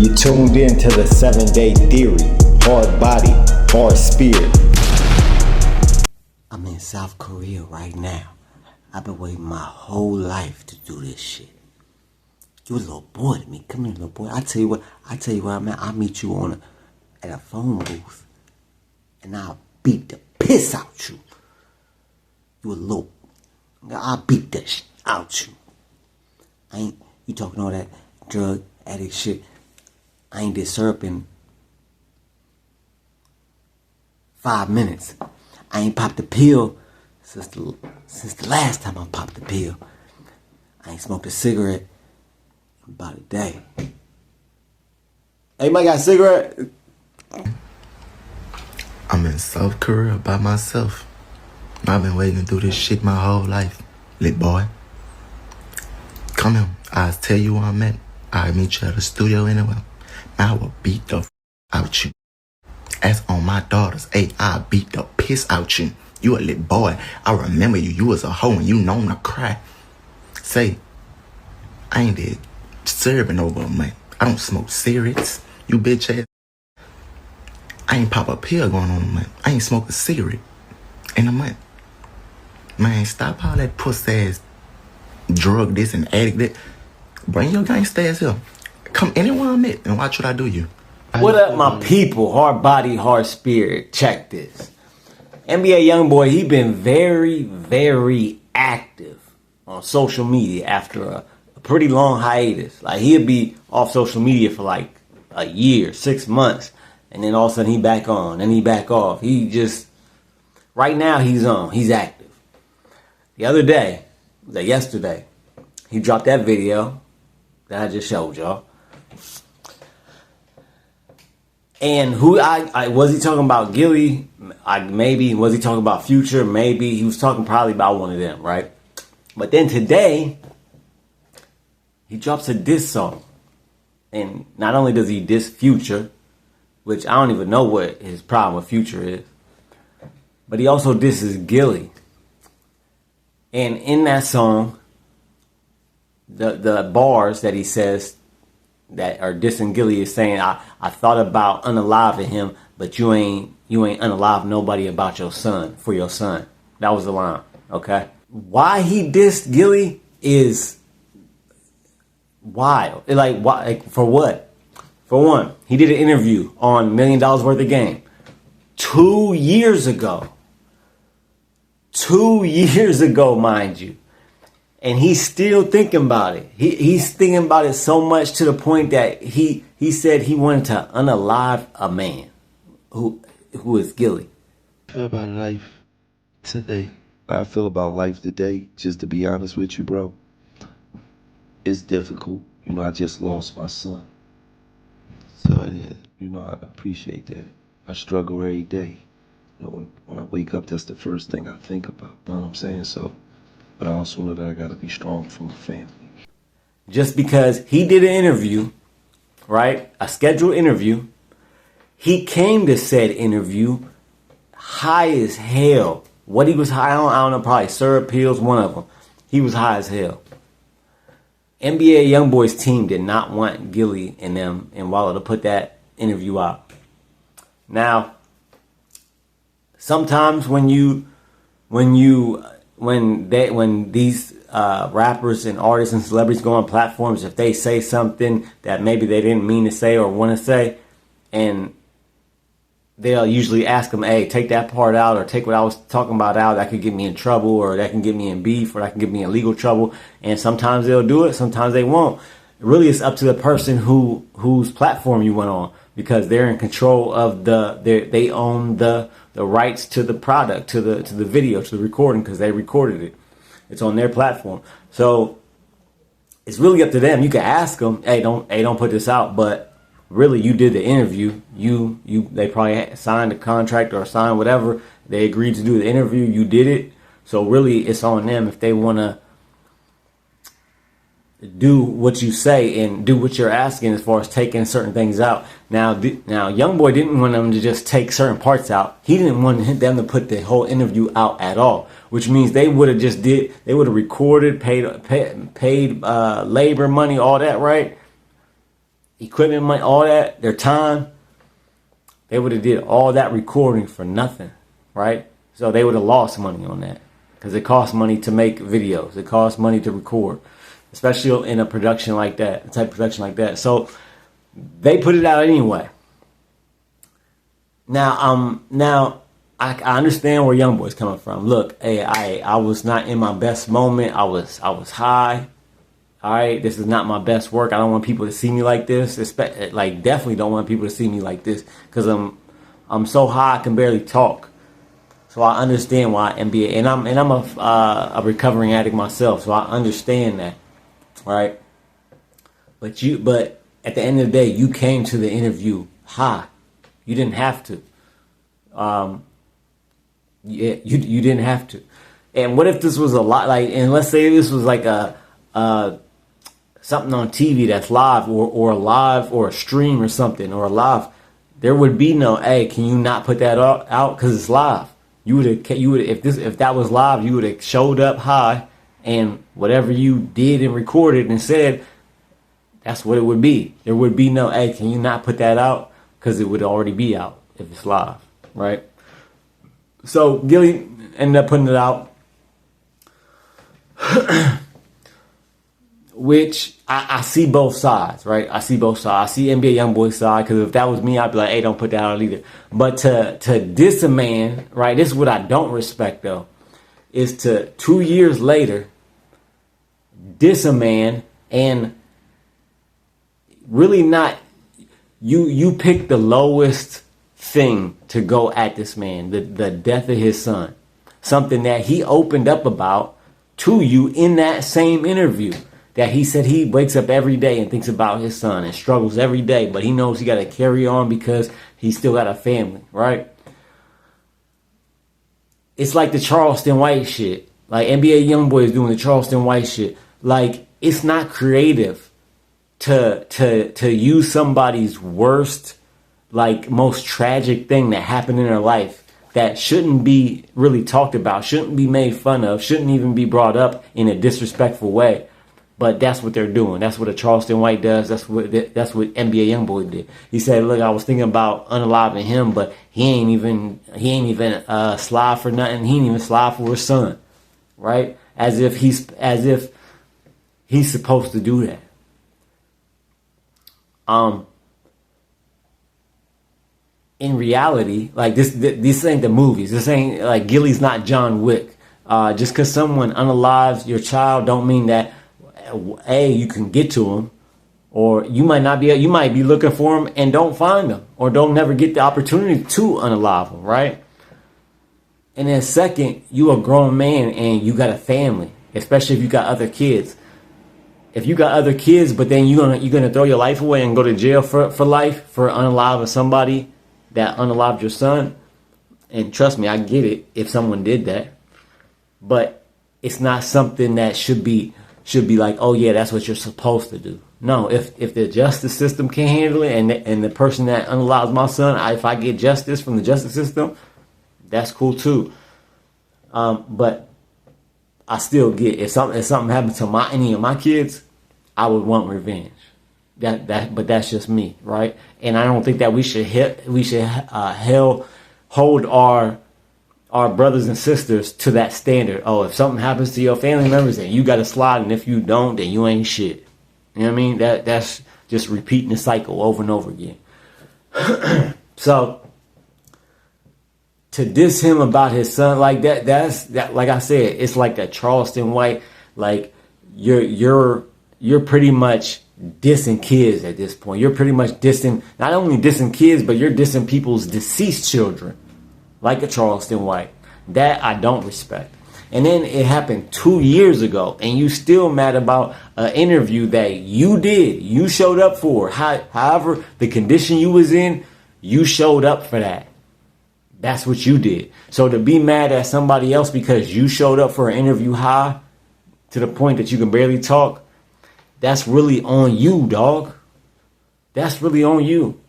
You tuned in to the 7-Day Theory. Hard body, hard spirit. I'm in South Korea right now. I've been waiting my whole life to do this shit. You a little boy to me. Come here, little boy. I tell you where I'm at. I'll meet you at a phone booth. And I'll beat the piss out you. I'll beat the shit out you. You talking all that drug addict shit. I ain't did syrup in 5 minutes. I ain't popped the pill since the last time I popped the pill. I ain't smoked a cigarette in about a day. Hey, Mike, got a cigarette? I'm in South Korea by myself. I've been waiting to do this shit my whole life, lit boy. Come here, I'll tell you where I'm at. I'll meet you at the studio anyway. I will beat the out you. As on my daughters, hey, I'll beat the piss out you. You a lit boy. I remember you. You was a hoe and you known to cry. Say, I ain't did serving over, man. I don't smoke cigarettes, you bitch ass. I ain't pop a pill going on a month. I ain't smoked a cigarette in a month. Man, stop all that pussy ass drug this and addict that. Bring your gangsta ass here. Come anywhere I'm at and watch what I do you. What up, my people? Hard body, hard spirit. Check this. NBA Youngboy, he been very, very active on social media after a pretty long hiatus. Like, he'll be off social media for like a year, 6 months. And then all of a sudden he back on, and he back off. He just, right now he's on, he's active. The other day, yesterday, he dropped that video that I just showed y'all. And who was he talking about? Gillie? Maybe. Was he talking about Future? Maybe. He was talking probably about one of them, right? But then today, he drops a diss song. And not only does he diss Future, which I don't even know what his problem with Future is, but he also disses Gillie. And in that song, the bars that he says that are dissing Gillie is saying, I thought about unaliving him, but you ain't unalive nobody about your son, for your son. That was the line, okay? Why he dissed Gillie is wild. Like, for what? For one, he did an interview on $1 Million Worth of Game 2 years ago. 2 years ago, mind you. And he's still thinking about it. He's thinking about it so much to the point that he said he wanted to unalive a man who is Gillie. I feel about life today. I feel about life today, just to be honest with you, bro. It's difficult. You know, I just lost my son. So, I appreciate that. I struggle every day. You know, when I wake up, that's the first thing I think about. You know what I'm saying? So, but I also know that I gotta be strong for my family. Just because he did an interview, right? A scheduled interview. He came to said interview high as hell. What he was high on, I don't know, probably syrup pills, one of them. He was high as hell. NBA Youngboy's team did not want Gillie and them and Wallow to put that interview out. Now, sometimes when these rappers and artists and celebrities go on platforms, if they say something that maybe they didn't mean to say or want to say, and they'll usually ask them, hey, take that part out or take what I was talking about out. That could get me in trouble, or that can get me in beef, or that can get me in legal trouble. And sometimes they'll do it, sometimes they won't. Really, it's up to the person whose platform you went on, because they're in control of they own the rights to the product, to the video, to the recording, because they recorded it. It's on their platform. So it's really up to them. You can ask them, hey, don't put this out, but really, you did the interview. They probably signed a contract or signed whatever. They agreed to do the interview. You did it. So really, it's on them if they want to do what you say and do what you're asking as far as taking certain things out. Now Youngboy didn't want them to just take certain parts out. He didn't want them to put the whole interview out at all, which means they would have recorded, paid labor money, all that, right? equipment money, all that, their time, they would have did all that recording for nothing, right? So they would have lost money on that because it costs money to make videos. It costs money to record, especially in a production like that, a type of production like that. So they put it out anyway. Now I understand where Youngboy's coming from. Look, hey, I was not in my best moment. I was high. All right, this is not my best work. I don't want people to see me like this. Definitely don't want people to see me like this because I'm so high I can barely talk. So I understand why NBA, and I'm a recovering addict myself, so I understand that, right? But at the end of the day, you came to the interview high. You didn't have to. You didn't have to. And what if this was a lot and let's say this was like a something on TV that's live or live or a stream or something or a live, there would be no, hey, can you not put that out because it's live? You would if that was live, you would have showed up high and whatever you did and recorded and said, that's what it would be. There would be no, hey, can you not put that out because it would already be out if it's live, right? So Gillie ended up putting it out. Which I see both sides, right? I see both sides. I see NBA Youngboy's side because if that was me, I'd be like, hey, don't put that out either. But to diss a man, right? This is what I don't respect though, is to 2 years later diss a man and really not you pick the lowest thing to go at this man, the death of his son, something that he opened up about to you in that same interview. That he said he wakes up every day and thinks about his son and struggles every day, but he knows he got to carry on because he still got a family, right? It's like the Charleston White shit. Like NBA Youngboy is doing the Charleston White shit. Like it's not creative to use somebody's worst, like most tragic thing that happened in their life that shouldn't be really talked about, shouldn't be made fun of, shouldn't even be brought up in a disrespectful way. But that's what they're doing. That's what a Charleston White does. That's what NBA Youngboy did. He said, "Look, I was thinking about unaliving him, but he ain't even slide for nothing. He ain't even slide for his son, right? As if he's supposed to do that." In reality, like this ain't the movies. This ain't like Gillie's not John Wick. Just because someone unalives your child, don't mean that. You can get to him, or you might be looking for him and don't find him, or don't never get the opportunity to unalive him, right? And then second, you a grown man and you got a family, especially if you got other kids. If you got other kids, but then you're gonna throw your life away and go to jail for life for unaliving somebody that unalived your son. And trust me, I get it if someone did that, but it's not something that should be like, oh yeah, that's what you're supposed to do. No, if the justice system can't handle it, and the person that unalives my son, if I get justice from the justice system, that's cool too. But I still get if something happened to any of my kids, I would want revenge. But that's just me, right? And I don't think that we should hold our brothers and sisters to that standard. Oh, if something happens to your family members, then you got to slide, and if you don't, then you ain't shit. You know what I mean? That's just repeating the cycle over and over again. So to diss him about his son like that's like I said, it's like a Charleston White. Like you're pretty much dissing kids at this point. You're pretty much dissing, not only dissing kids, but you're dissing people's deceased children. Like a Charleston White. That I don't respect. And then it happened 2 years ago, and you still mad about an interview that you did. You showed up for. However, the condition you was in, you showed up for that. That's what you did. So to be mad at somebody else because you showed up for an interview high to the point that you can barely talk, that's really on you, dog. That's really on you.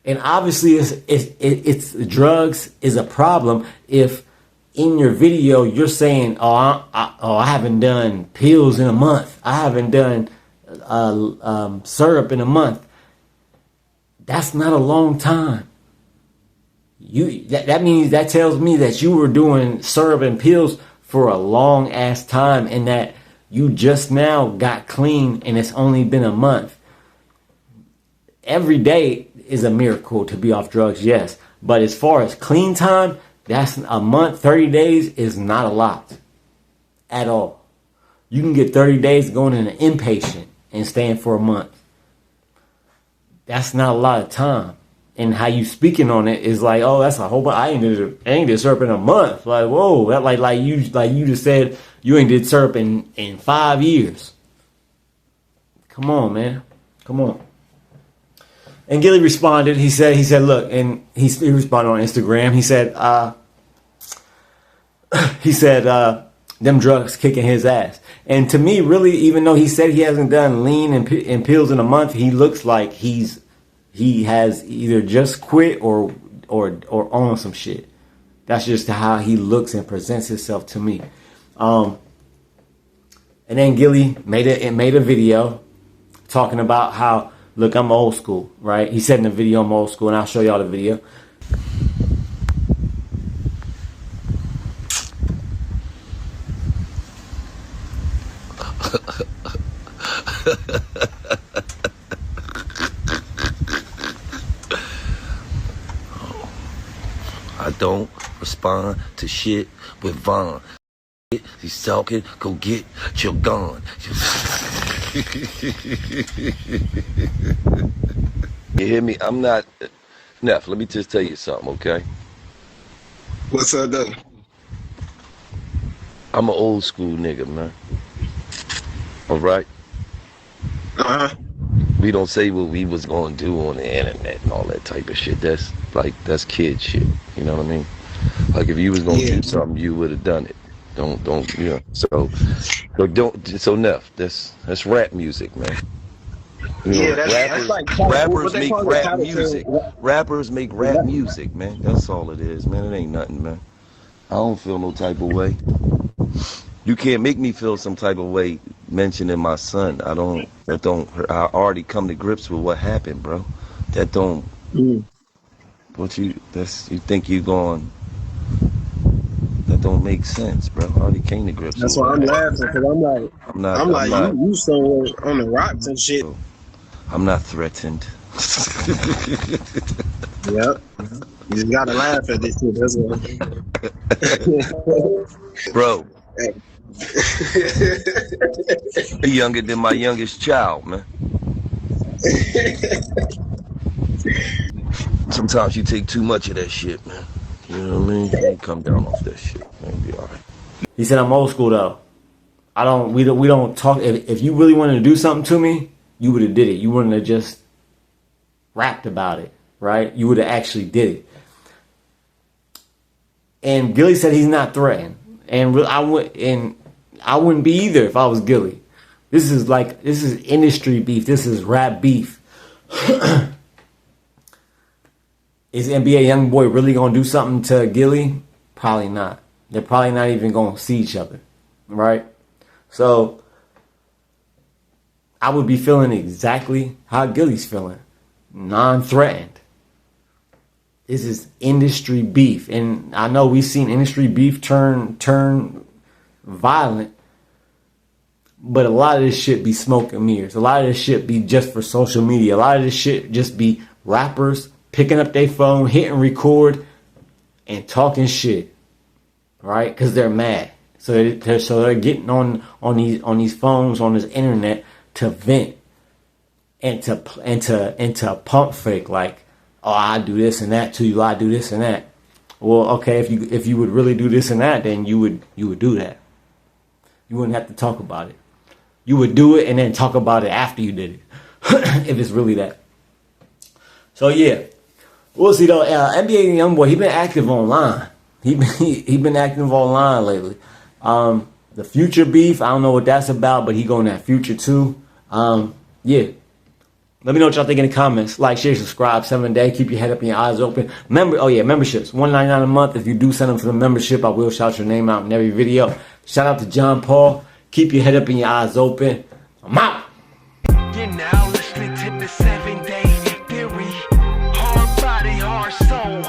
And obviously, it's drugs is a problem if in your video you're saying, I haven't done pills in a month. I haven't done syrup in a month. That's not a long time. That tells me that you were doing syrup and pills for a long ass time, and that you just now got clean and it's only been a month. Every day is a miracle to be off drugs, yes. But as far as clean time, that's a month, 30 days is not a lot at all. You can get 30 days going in an inpatient and staying for a month. That's not a lot of time. And how you speaking on it is like, oh, that's a whole bunch. I ain't did syrup in a month. Like, whoa, that like you just said you ain't did syrup in 5 years. Come on, man. Come on. And Gillie responded. He said, look, and he responded on Instagram. He said, them drugs kicking his ass. And to me, really, even though he said he hasn't done lean and pills in a month, he looks like he has either just quit or on some shit. That's just how he looks and presents himself to me. And then Gillie made a video talking about how, look, I'm old school, right? He said in the video, I'm old school, and I'll show y'all the video. I don't respond to shit with Vaughn. He's talking, go get your gun. You hear me? I'm not... Neff, let me just tell you something, okay? What's up, though? I'm an old school nigga, man. All right? Uh-huh. We don't say what we was gonna do on the internet and all that type of shit. That's kid shit. You know what I mean? Like if you was gonna do something, you would have done it. Don't you know? So Neff, that's rap music, man. You know, that's like rappers make rap music. Rappers make rap music, man. That's all it is, man. It ain't nothing, man. I don't feel no type of way. You can't make me feel some type of way mentioning my son. I already come to grips with what happened, bro. That don't. You think you going? That don't make sense, bro. I already came to grips. That's why I'm laughing, because I'm like, you somewhere on the rocks and shit. I'm not threatened. Yep. You just gotta laugh at this shit. That's what. Bro. He younger than my youngest child, man. Sometimes you take too much of that shit, man. You know what I mean? You come down off that shit. Man, be all right. He said, I'm old school though. We don't talk. If you really wanted to do something to me, you would have did it. You wouldn't have just rapped about it, right? You would have actually did it. And Gillie said he's not threatened, and I wouldn't be either if I was Gillie. This is industry beef. This is rap beef. Is NBA Youngboy really gonna do something to Gillie? Probably not. They're probably not even gonna see each other, right? So I would be feeling exactly how Gillie's feeling, non-threatened. This is industry beef, and I know we've seen industry beef turn violent, but a lot of this shit be smoke and mirrors. A lot of this shit be just for social media. A lot of this shit just be rappers picking up their phone, hitting record, and talking shit, right? Because they're mad. So they're getting on these phones, on this internet, to vent and to pump fake, like, oh, I do this and that to you, I do this and that. Well, okay, if you would really do this and that, then you would do that. You wouldn't have to talk about it. You would do it and then talk about it after you did it, if it's really that. So yeah, we'll see though. NBA Youngboy, he been active online. He been active online lately. The Future beef, I don't know what that's about, but he going that Future too. Yeah. Let me know what y'all think in the comments. Like, share, subscribe, 7 day. Keep your head up and your eyes open. Memberships. $1.99 a month. If you do sign up for the membership, I will shout your name out in every video. Shout out to John Paul. Keep your head up and your eyes open. I'm out. now listening to the 7 Day Theory. Hard body, hard soul,